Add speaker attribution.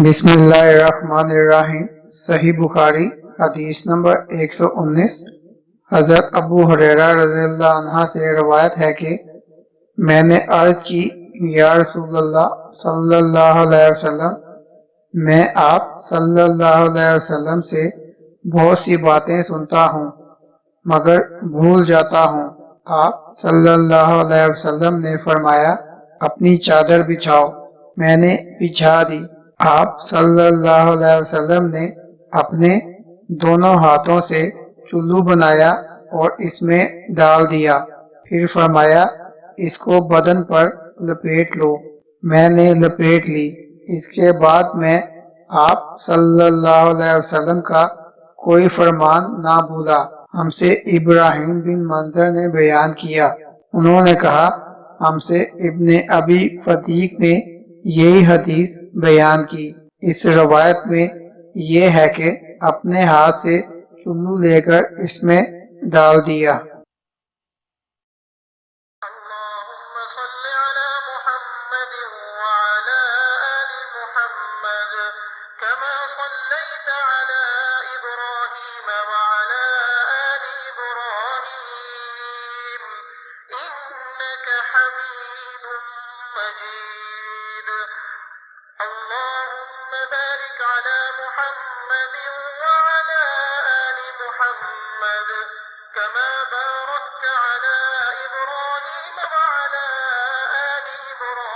Speaker 1: بسم اللہ الرحمن الرحیم۔ صحیح بخاری حدیث نمبر 119۔ حضرت ابو ہریرہ رضی اللہ عنہ سے روایت ہے کہ میں نے عرض کی، یا رسول اللہ صلی اللہ علیہ وسلم، میں آپ صلی اللہ علیہ وسلم سے بہت سی باتیں سنتا ہوں مگر بھول جاتا ہوں۔ آپ صلی اللہ علیہ وسلم نے فرمایا، اپنی چادر بچھاؤ۔ میں نے بچھا دی۔ آپ صلی اللہ علیہ وسلم نے اپنے دونوں ہاتھوں سے چلو بنایا اور اس میں ڈال دیا، پھر فرمایا، اس کو بدن پر لپیٹ لو۔ میں نے لپیٹ لی۔ اس کے بعد میں آپ صلی اللہ علیہ وسلم کا کوئی فرمان نہ بھولا۔ ہم سے ابراہیم بن منظر نے بیان کیا، انہوں نے کہا، ہم سے ابن ابی فتیق نے یہی حدیث بیان کی۔ اس روایت میں یہ ہے کہ اپنے ہاتھ سے چلو لے کر اس میں ڈال دیا۔
Speaker 2: اللهم صل على محمد وعلى آل محمد كما صليت على إبراهيم وعلى آل إبراهيم إنك حميد مجيد اللهم بارك على محمد وعلى آل محمد كما باركت على إبراهيم وعلى آل إبراهيم